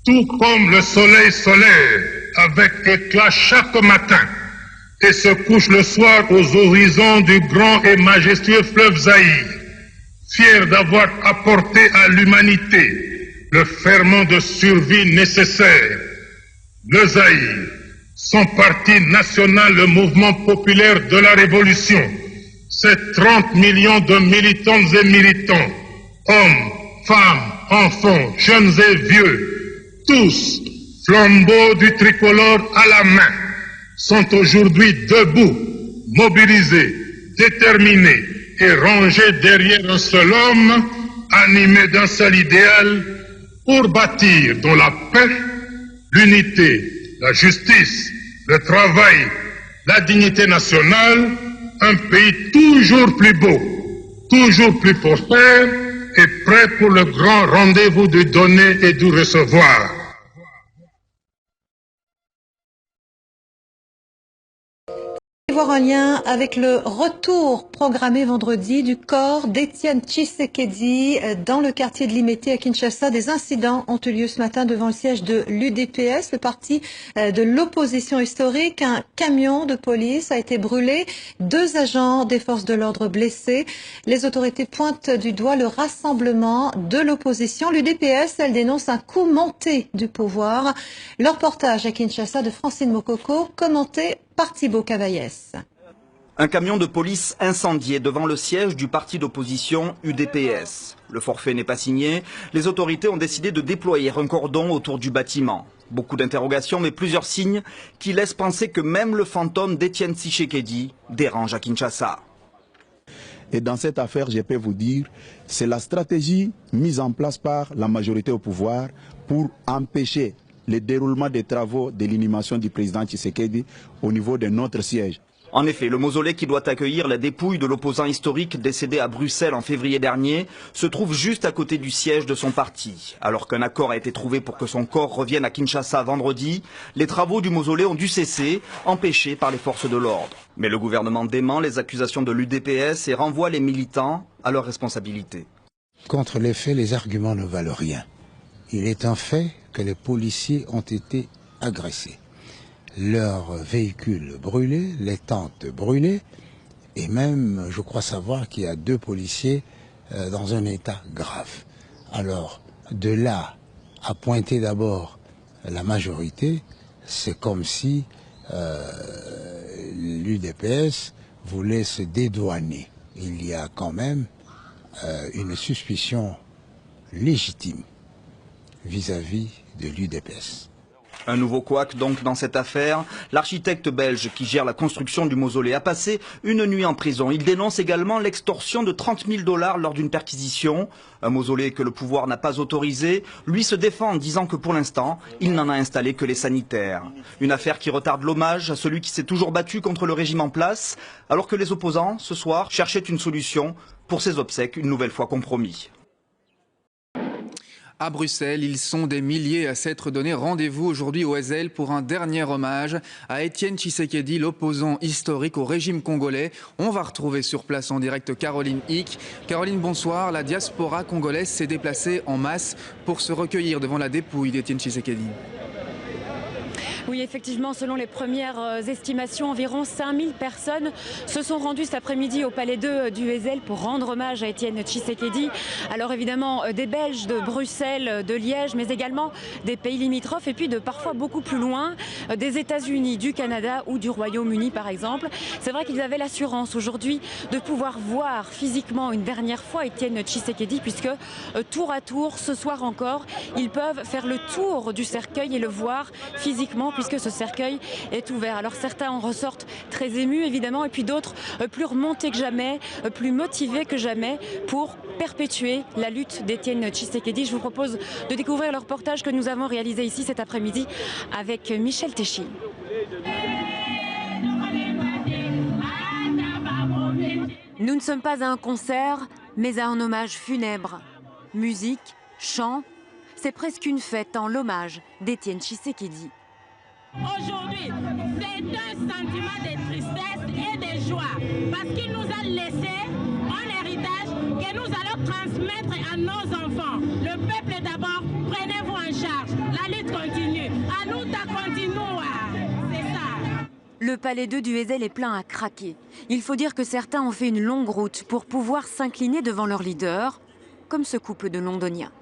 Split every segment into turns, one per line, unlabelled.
Tout comme le soleil solaire avec éclat chaque matin et se couche le soir aux horizons du grand et majestueux fleuve Zaïre, fier d'avoir apporté à l'humanité le ferment de survie nécessaire. Le Zaïre, son parti national, le mouvement populaire de la Révolution, ses 30 millions de militantes et militants, hommes, femmes, enfants, jeunes et vieux, tous, flambeaux du tricolore à la main, sont aujourd'hui debout, mobilisés, déterminés et rangés derrière un seul homme, animé d'un seul idéal, pour bâtir dans la paix, l'unité, la justice, le travail, la dignité nationale, un pays toujours plus beau, toujours plus prospère et prêt pour le grand rendez-vous du donner et du recevoir.
Voir un lien avec le retour programmé vendredi du corps d'Étienne Tshisekedi dans le quartier de Limete à Kinshasa. Des incidents ont eu lieu ce matin devant le siège de l'UDPS, le parti de l'opposition historique. Un camion de police a été brûlé, 2 agents des forces de l'ordre blessés. Les autorités pointent du doigt le rassemblement de l'opposition. L'UDPS, elle dénonce un coup monté du pouvoir. Le reportage à Kinshasa de Francine Mokoko, commenté par Thibaut Cavaillès.
Un camion de police incendié devant le siège du parti d'opposition UDPS. Le forfait n'est pas signé. Les autorités ont décidé de déployer un cordon autour du bâtiment. Beaucoup d'interrogations, mais plusieurs signes qui laissent penser que même le fantôme d'Étienne Tshisekedi dérange à Kinshasa.
Et dans cette affaire, je peux vous dire, c'est la stratégie mise en place par la majorité au pouvoir pour empêcher le déroulement des travaux de l'inhumation du président Tshisekedi au niveau de notre siège.
En effet, le mausolée qui doit accueillir la dépouille de l'opposant historique décédé à Bruxelles en février dernier se trouve juste à côté du siège de son parti. Alors qu'un accord a été trouvé pour que son corps revienne à Kinshasa vendredi, les travaux du mausolée ont dû cesser, empêchés par les forces de l'ordre. Mais le gouvernement dément les accusations de l'UDPS et renvoie les militants à leurs responsabilités.
Contre les faits, les arguments ne valent rien. Il est un fait que les policiers ont été agressés. Leurs véhicules brûlés, les tentes brûlées, et même, je crois savoir qu'il y a 2 policiers dans un état grave. Alors, de là à pointer d'abord la majorité, c'est comme si l'UDPS voulait se dédouaner. Il y a quand même une suspicion légitime vis-à-vis de l'UDPS.
Un nouveau couac donc dans cette affaire. L'architecte belge qui gère la construction du mausolée a passé une nuit en prison. Il dénonce également l'extorsion de 30 000 $ lors d'une perquisition. Un mausolée que le pouvoir n'a pas autorisé. Lui se défend en disant que pour l'instant, il n'en a installé que les sanitaires. Une affaire qui retarde l'hommage à celui qui s'est toujours battu contre le régime en place, alors que les opposants, ce soir, cherchaient une solution pour ses obsèques une nouvelle fois compromis.
À Bruxelles, ils sont des milliers à s'être donné rendez-vous aujourd'hui au Ezel pour un dernier hommage à Étienne Tshisekedi, l'opposant historique au régime congolais. On va retrouver sur place en direct Caroline Hick. Caroline, bonsoir. La diaspora congolaise s'est déplacée en masse pour se recueillir devant la dépouille d'Étienne Tshisekedi.
Oui, effectivement, selon les premières estimations, environ 5000 personnes se sont rendues cet après-midi au Palais 2 du Ezel pour rendre hommage à Étienne Tshisekedi. Alors évidemment, des Belges de Bruxelles, de Liège, mais également des pays limitrophes et puis de parfois beaucoup plus loin, des États-Unis, du Canada ou du Royaume-Uni par exemple. C'est vrai qu'ils avaient l'assurance aujourd'hui de pouvoir voir physiquement une dernière fois Étienne Tshisekedi puisque tour à tour, ce soir encore, ils peuvent faire le tour du cercueil et le voir physiquement puisque ce cercueil est ouvert. Alors certains en ressortent très émus évidemment et puis d'autres plus remontés que jamais, plus motivés que jamais pour perpétuer la lutte d'Étienne Tshisekedi. Je vous propose de découvrir le reportage que nous avons réalisé ici cet après-midi avec Michel Téchi. Nous ne sommes pas à un concert, mais à un hommage funèbre. Musique, chant, c'est presque une fête en l'hommage d'Étienne Tshisekedi.
Aujourd'hui, c'est un sentiment de tristesse et de joie parce qu'il nous a laissé un héritage que nous allons transmettre à nos enfants. Le peuple d'abord, prenez-vous en charge. La lutte continue. À nous de continuer. C'est ça.
Le palais 2 du Ezel est plein à craquer. Il faut dire que certains ont fait une longue route pour pouvoir s'incliner devant leur leader, comme ce couple de Londoniens.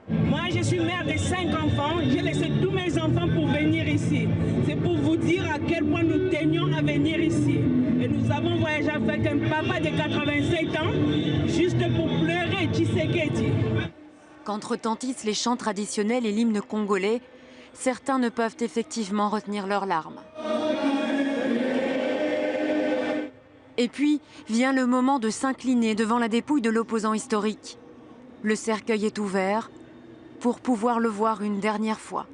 Moi, je suis mère de 5 enfants. J'ai laissé tous mes enfants pour venir ici. C'est pour vous dire à quel point nous tenions à venir ici. Et nous avons voyagé avec un papa de 87 ans, juste pour pleurer Tshisekedi.
Quand retentissent les chants traditionnels et l'hymne congolais, certains ne peuvent effectivement retenir leurs larmes. Et puis vient le moment de s'incliner devant la dépouille de l'opposant historique. Le cercueil est ouvert pour pouvoir le voir une dernière fois.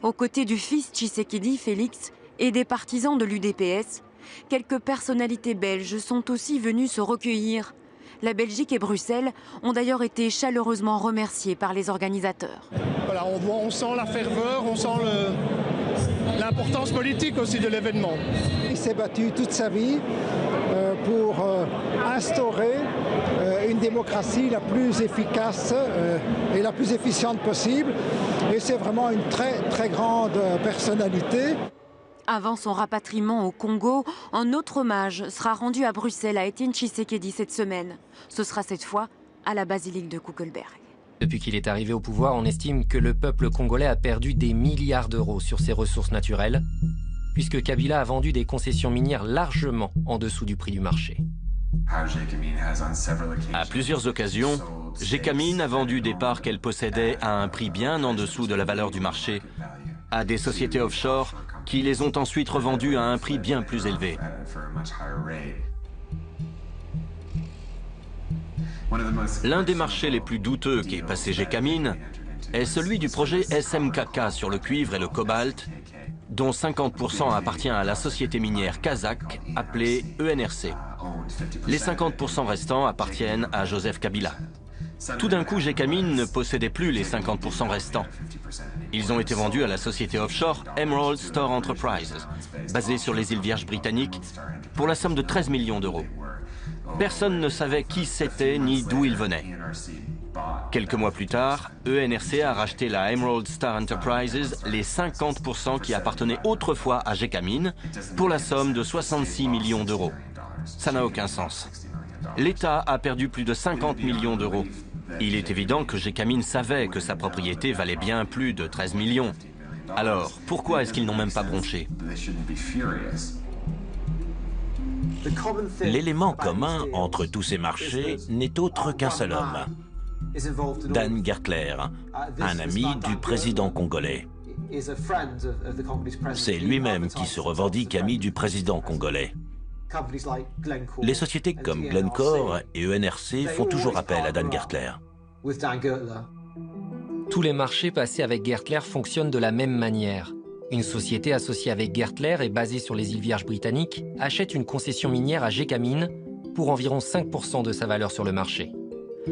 Aux côtés du fils Tshisekedi, Félix, et des partisans de l'UDPS, quelques personnalités belges sont aussi venues se recueillir. La Belgique et Bruxelles ont d'ailleurs été chaleureusement remerciées par les organisateurs.
Voilà, on sent la ferveur, on sent l'importance politique aussi de l'événement.
Il s'est battu toute sa vie pour instaurer une démocratie la plus efficace et la plus efficiente possible. Et c'est vraiment une très très grande personnalité.
Avant son rapatriement au Congo, un autre hommage sera rendu à Bruxelles à Étienne Tshisekedi cette semaine. Ce sera cette fois à la basilique de Kuckelberg.
Depuis qu'il est arrivé au pouvoir, on estime que le peuple congolais a perdu des milliards d'euros sur ses ressources naturelles, puisque Kabila a vendu des concessions minières largement en dessous du prix du marché.
À plusieurs occasions, Gécamine a vendu des parts qu'elle possédait à un prix bien en dessous de la valeur du marché à des sociétés offshore qui les ont ensuite revendues à un prix bien plus élevé. L'un des marchés les plus douteux qu'ait passé Gécamine est celui du projet SMKK sur le cuivre et le cobalt, dont 50% appartient à la société minière kazakh appelée ENRC. Les 50% restants appartiennent à Joseph Kabila. Tout d'un coup, Gécamine ne possédait plus les 50% restants. Ils ont été vendus à la société offshore Emerald Store Enterprises, basée sur les îles Vierges britanniques, pour la somme de 13 millions d'euros. Personne ne savait qui c'était ni d'où ils venaient. Quelques mois plus tard, ENRC a racheté la Emerald Star Enterprises, les 50% qui appartenaient autrefois à Gécamine, pour la somme de 66 millions d'euros. Ça n'a aucun sens. L'État a perdu plus de 50 millions d'euros. Il est évident que Gécamine savait que sa propriété valait bien plus de 13 millions. Alors, pourquoi est-ce qu'ils n'ont même pas bronché?
L'élément commun entre tous ces marchés n'est autre qu'un seul homme. Dan Gertler, un ami du président congolais. C'est lui-même qui se revendique ami du président congolais. Les sociétés comme Glencore et ENRC font toujours appel à Dan Gertler.
Tous les marchés passés avec Gertler fonctionnent de la même manière. Une société associée avec Gertler et basée sur les îles Vierges britanniques achète une concession minière à Gécamine pour environ 5% de sa valeur sur le marché.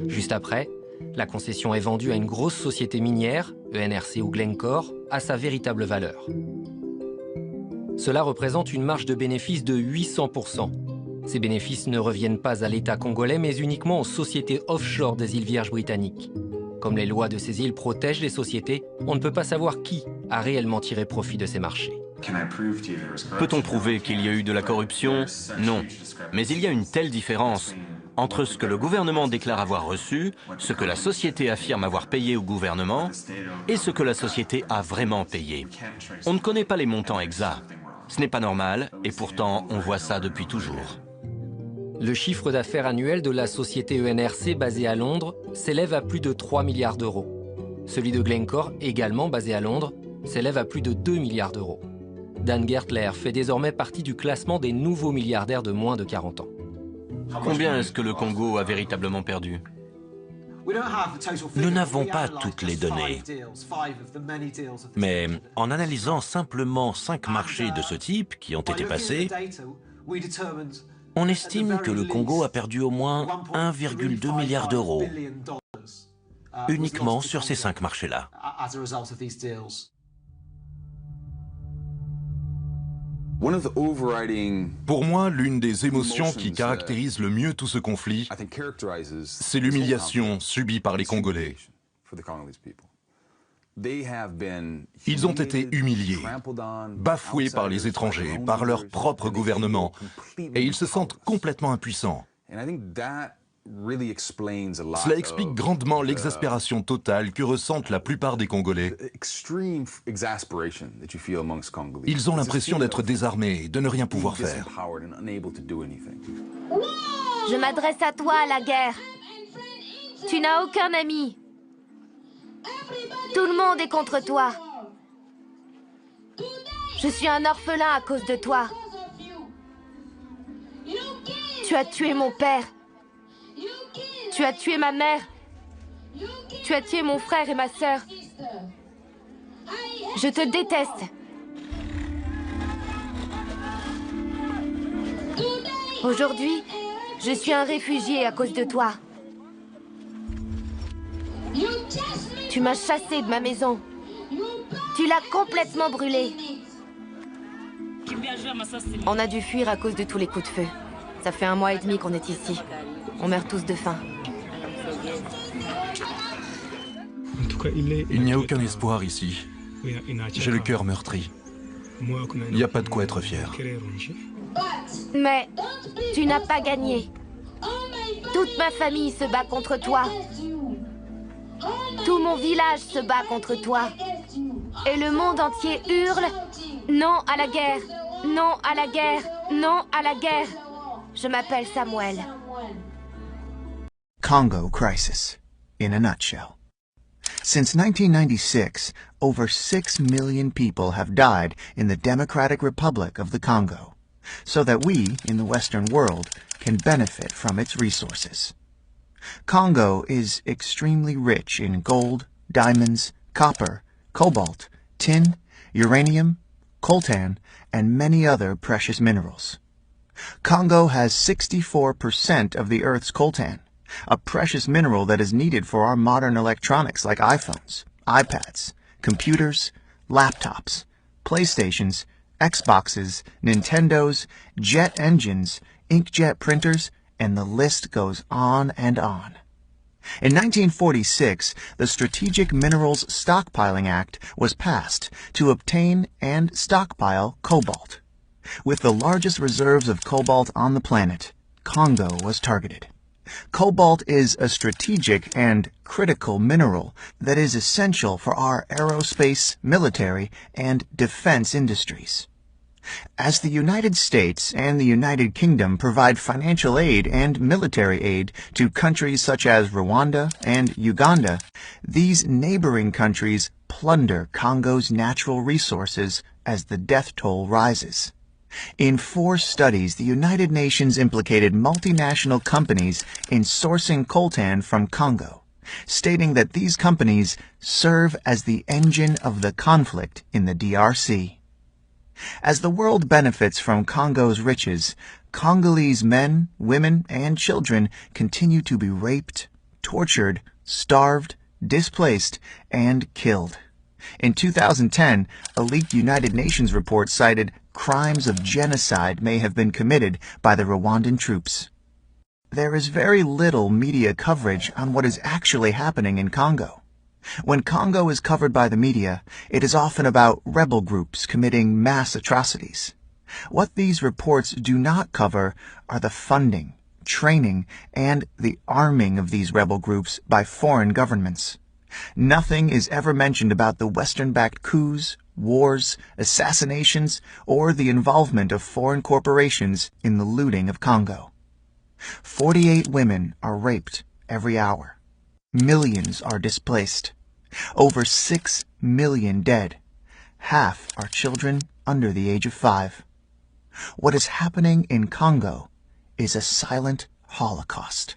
Juste après, la concession est vendue à une grosse société minière, ENRC ou Glencore, à sa véritable valeur. Cela représente une marge de bénéfice de 800%. Ces bénéfices ne reviennent pas à l'État congolais, mais uniquement aux sociétés offshore des îles Vierges britanniques. Comme les lois de ces îles protègent les sociétés, on ne peut pas savoir qui a réellement tiré profit de ces marchés.
Peut-on prouver qu'il y a eu de la corruption? Non. Mais il y a une telle différence entre ce que le gouvernement déclare avoir reçu, ce que la société affirme avoir payé au gouvernement, et ce que la société a vraiment payé. On ne connaît pas les montants exacts. Ce n'est pas normal, et pourtant on voit ça depuis toujours.
Le chiffre d'affaires annuel de la société ENRC basée à Londres s'élève à plus de 3 milliards d'euros. Celui de Glencore, également basé à Londres, s'élève à plus de 2 milliards d'euros. Dan Gertler fait désormais partie du classement des nouveaux milliardaires de moins de 40 ans.
Combien est-ce que le Congo a véritablement perdu?
Nous n'avons pas toutes les données. Mais en analysant simplement 5 marchés de ce type qui ont été passés, on estime que le Congo a perdu au moins 1,2 milliard d'euros uniquement sur ces 5 marchés-là.
Pour moi, l'une des émotions qui caractérise le mieux tout ce conflit, c'est l'humiliation subie par les Congolais. Ils ont été humiliés, bafoués par les étrangers, par leur propre gouvernement, et ils se sentent complètement impuissants. Cela explique grandement l'exaspération totale que ressentent la plupart des Congolais. Ils ont l'impression d'être désarmés et de ne rien pouvoir faire.
Je m'adresse à toi, la guerre. Tu n'as aucun ami. Tout le monde est contre toi. Je suis un orphelin à cause de toi. Tu as tué mon père. Tu as tué ma mère. Tu as tué mon frère et ma sœur. Je te déteste. Aujourd'hui, je suis un réfugié à cause de toi. Tu m'as chassé de ma maison. Tu l'as complètement brûlée. On a dû fuir à cause de tous les coups de feu. Ça fait 1 mois et demi qu'on est ici. On meurt tous de faim.
Il n'y a aucun espoir ici. J'ai le cœur meurtri. Il n'y a pas de quoi être fier.
Mais tu n'as pas gagné. Toute ma famille se bat contre toi. Tout mon village se bat contre toi. Et le monde entier hurle « Non à la guerre! Non à la guerre! Non à la guerre !» Je m'appelle Samuel.
Congo crisis, in a nutshell. Since 1996, over 6 million people have died in the Democratic Republic of the Congo, so that we, in the Western world, can benefit from its resources. Congo is extremely rich in gold, diamonds, copper, cobalt, tin, uranium, coltan, and many other precious minerals. Congo has 64% of the Earth's coltan, a precious mineral that is needed for our modern electronics like iPhones, iPads, computers, laptops, PlayStations, Xboxes, Nintendos, jet engines, inkjet printers, and the list goes on and on. In 1946, the Strategic Minerals Stockpiling Act was passed to obtain and stockpile cobalt. With the largest reserves of cobalt on the planet, Congo was targeted. Cobalt is a strategic and critical mineral that is essential for our aerospace, military, and defense industries. As the United States and the United Kingdom provide financial aid and military aid to countries such as Rwanda and Uganda, these neighboring countries plunder Congo's natural resources as the death toll rises. In 4 studies, the United Nations implicated multinational companies in sourcing coltan from Congo, stating that these companies serve as the engine of the conflict in the DRC. As the world benefits from Congo's riches, Congolese men, women, and children continue to be raped, tortured, starved, displaced, and killed. In 2010, a leaked United Nations report cited crimes of genocide may have been committed by the Rwandan troops. There is very little media coverage on what is actually happening in Congo. When Congo is covered by the media, it is often about rebel groups committing mass atrocities. What these reports do not cover are the funding, training, and the arming of these rebel groups by foreign governments. Nothing is ever mentioned about the Western-backed coups, wars, assassinations, or the involvement of foreign corporations in the looting of Congo. 48 women are raped every hour. Millions are displaced. Over 6 million dead. Half are children under the age of 5. What is happening in Congo is a silent holocaust.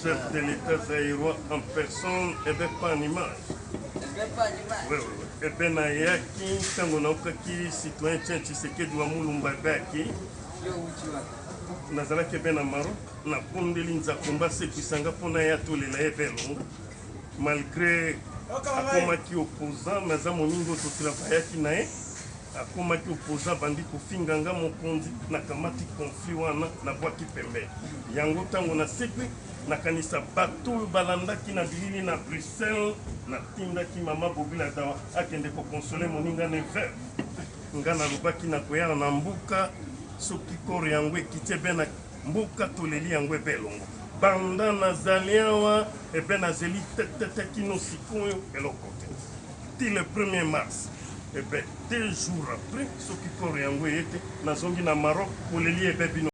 Chef de l'État zaïrois en personne et pas en image. Oui. Et bien, il y a qui, quand on a qui citoyen Tshisekedi wa Mulumba qui, nazalaki ebe na Maroc napondeli nzakomba sekwisanga mpona ya tolela ye mpe elongo malgré akomaki opposant mais aza moningo totravaillaki na ye akomaki opposant bandi kofinganga mokonzi nakamati conflit wana nabwaki pembeni yango ntango nasekwi nakanisa bato oyo balandaki na bilili na Bruxelles natindaki mama Bobila Dawa akende kokonsole moninga ne veuve nga nalobaki nakoya na mbuka soki koro yango ekiti ebe na mbuka toleli yango ebe elongo banda nazali awa ebe nazeli tetete kino sikoyo eloko te ti le 1er mars ebe 2 jours après soki koro yango eye te nazongi na Maroc koleli ebe bino